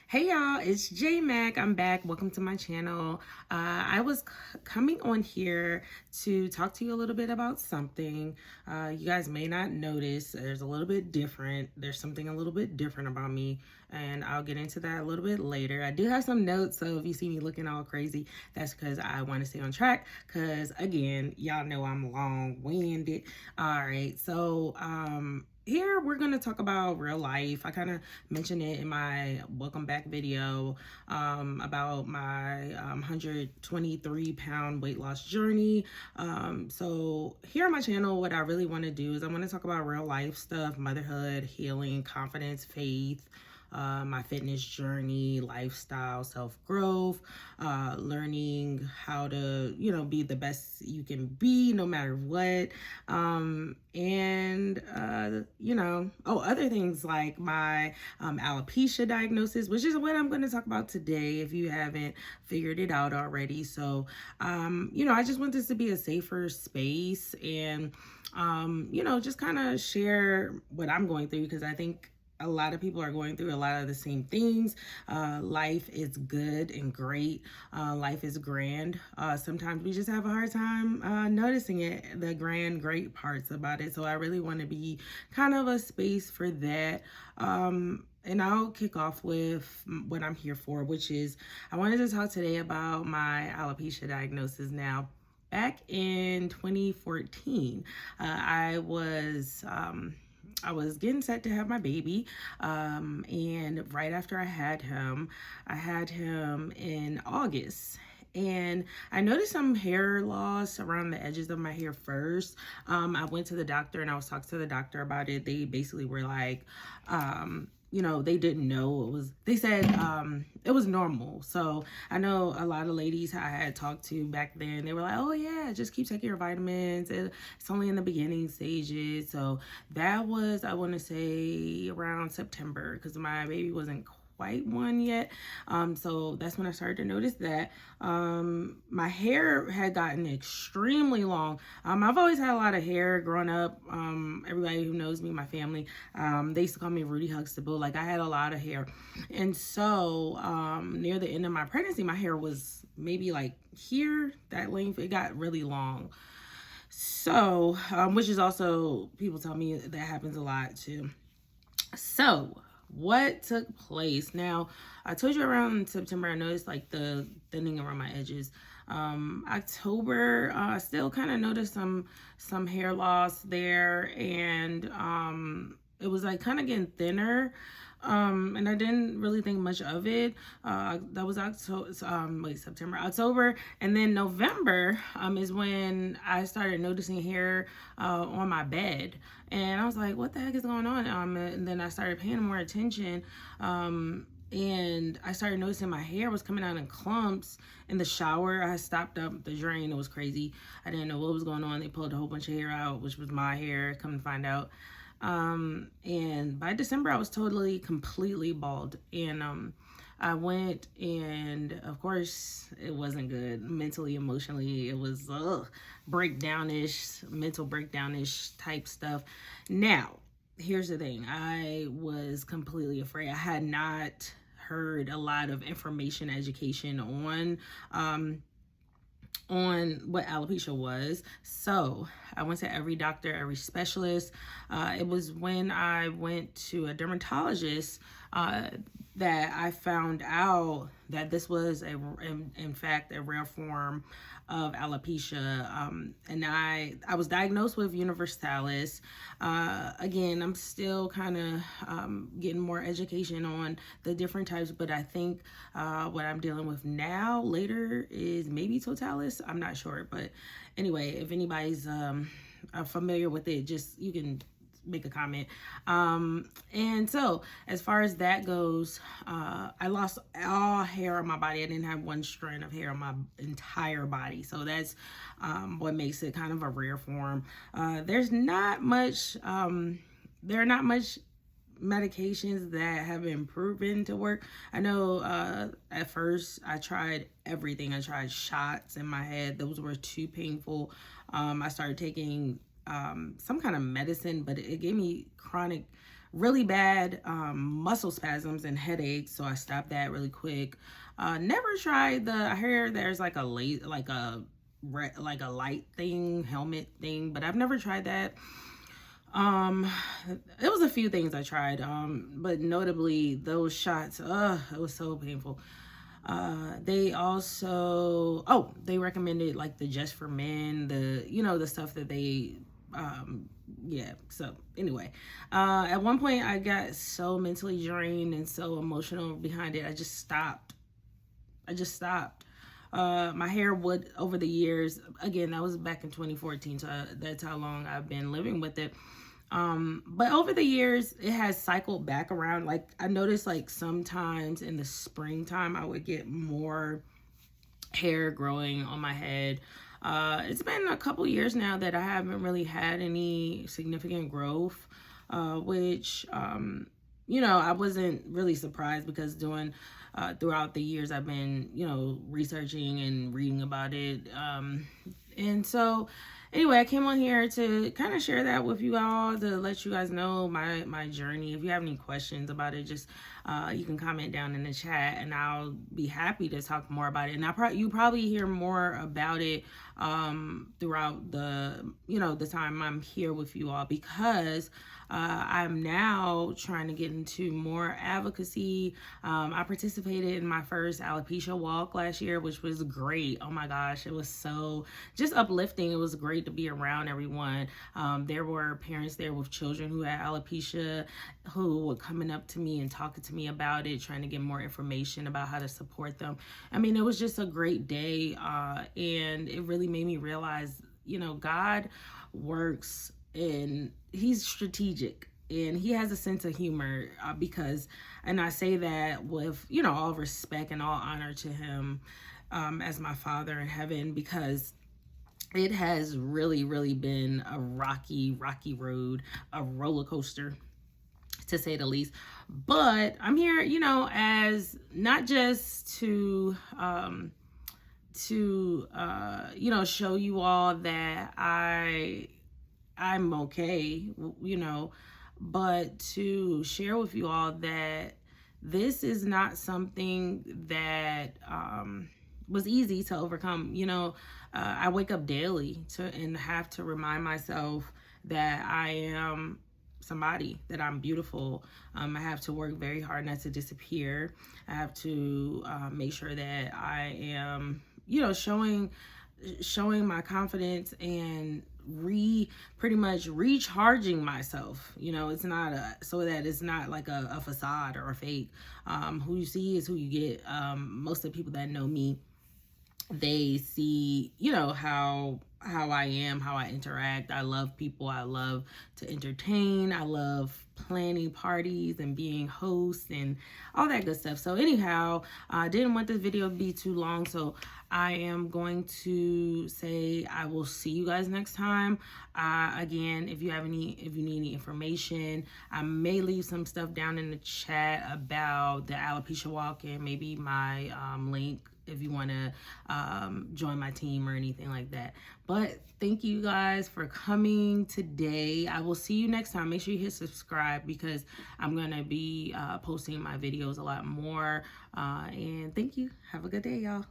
Hey y'all, it's J Mac. I'm back. Welcome to my channel. I was coming on here to talk to you a little bit about something. You guys may not notice there's a little bit different. There's something a little bit different about me, and I'll get into that a little bit later. I do have some notes, so if you see me looking all crazy, that's because I want to stay on track. Because again, y'all know I'm long-winded. All right, so here we're going to talk about real life. I kind of mentioned it in my welcome back video about my 123-pound weight loss journey. So here on my channel, what I really want to do is I want to talk about real life stuff, motherhood, healing, confidence, faith, my fitness journey, lifestyle, self-growth, learning how to, be the best you can be no matter what. Other things like my alopecia diagnosis, which is what I'm going to talk about today if you haven't figured it out already. So, I just want this to be a safer space and, just kind of share what I'm going through because I think a lot of people are going through a lot of the same things. Life is good and great. Life is grand. Sometimes we just have a hard time noticing it, the grand, great parts about it. So I really want to be kind of a space for that. And I'll kick off with what I'm here for, which is I wanted to talk today about my alopecia diagnosis. Now, back in 2014, I was getting set to have my baby, and right after I had him in August. And I noticed some hair loss around the edges of my hair first. I went to the doctor and I was talking to the doctor about it. They basically were like, they didn't know they said it was normal. So I know a lot of ladies I had talked to back then, they were like, oh yeah, just keep taking your vitamins. It's only in the beginning stages. So that was, I want to say around September because my baby wasn't quite one yet. So that's when I started to notice that my hair had gotten extremely long. I've always had a lot of hair growing up. Everybody who knows me, my family, they used to call me Rudy Huxtable. Like I had a lot of hair. And so near the end of my pregnancy, my hair was maybe like here, that length. It got really long. So, which is also, people tell me that happens a lot too. So what took place? Now, I told you around September, I noticed like the thinning around my edges. October, I still kind of noticed some hair loss there, and it was like kind of getting thinner. And I didn't really think much of it. That was September, October, and then November is when I started noticing hair on my bed, and I was like, "What the heck is going on?" And then I started paying more attention. And I started noticing my hair was coming out in clumps in the shower. I stopped up the drain. It was crazy. I didn't know what was going on. They pulled a whole bunch of hair out, which was my hair. Come to find out. And by December, I was completely bald. And I went, and of course, it wasn't good mentally, emotionally. It was breakdownish, mental breakdownish type stuff. Now, here's the thing. I was completely afraid. I had not heard a lot of information, education on what alopecia was. So I went to every doctor, every specialist. It was when I went to a dermatologist that I found out that this was in fact a rare form of alopecia. And I was diagnosed with universalis. Again, I'm still kind of getting more education on the different types, but I think what I'm dealing with now later is maybe totalis. I'm not sure, but anyway, if anybody's familiar with it, just you can make a comment. And so as far as that goes, I lost all hair on my body. I didn't have one strand of hair on my entire body. So that's what makes it kind of a rare form. There's not much, there are not much medications that have been proven to work. I know at first I tried everything. I tried shots in my head. Those were too painful. I started taking some kind of medicine, but it gave me chronic really bad muscle spasms and headaches, so I stopped that really quick. Never tried the, I hear there's like a like a light thing, helmet thing, but I've never tried that. It was a few things I tried, but notably those shots, it was so painful. They also, they recommended like the Just for Men, the stuff that they, yeah. So anyway, at one point I got so mentally drained and so emotional behind it, I just stopped. My hair would, over the years, again, that was back in 2014, so that's how long I've been living with it. But over the years, it has cycled back around. Like, I noticed, like, sometimes in the springtime, I would get more hair growing on my head. It's been a couple years now that I haven't really had any significant growth, which, I wasn't really surprised, because throughout the years I've been, researching and reading about it. And so anyway, I came on here to kind of share that with you all, to let you guys know my journey. If you have any questions about it, just you can comment down in the chat, and I'll be happy to talk more about it. And you probably hear more about it throughout the time I'm here with you all, because I'm now trying to get into more advocacy. I participated in my first alopecia walk last year, which was great. Oh my gosh, it was so just uplifting. It was great to be around everyone. There were parents there with children who had alopecia, who were coming up to me and talking to me about it, trying to get more information about how to support them. I mean, it was just a great day, and it really made me realize, God works, and he's strategic, and he has a sense of humor, and I say that with, all respect and all honor to him, as my Father in heaven, because it has really, really been a rocky road, a roller coaster, to say the least. But I'm here, as not just to show you all that I'm okay, but to share with you all that this is not something that was easy to overcome. I wake up daily and have to remind myself that I am somebody, that I'm beautiful. I have to work very hard not to disappear. I have to make sure that I am, showing my confidence and pretty much recharging myself. It's not so that it's not like a facade or a fake. Who you see is who you get. Most of the people that know me, they see, how I am, how I interact. I love people. I love to entertain. I love planning parties and being host and all that good stuff. So anyhow, I didn't want this video to be too long, so I am going to say I will see you guys next time. Again, if you need any information, I may leave some stuff down in the chat about the alopecia walk, and maybe my link if you want to join my team or anything like that. But thank you guys for coming today. I will see you next time. Make sure you hit subscribe, because I'm going to be posting my videos a lot more. And thank you. Have a good day, y'all.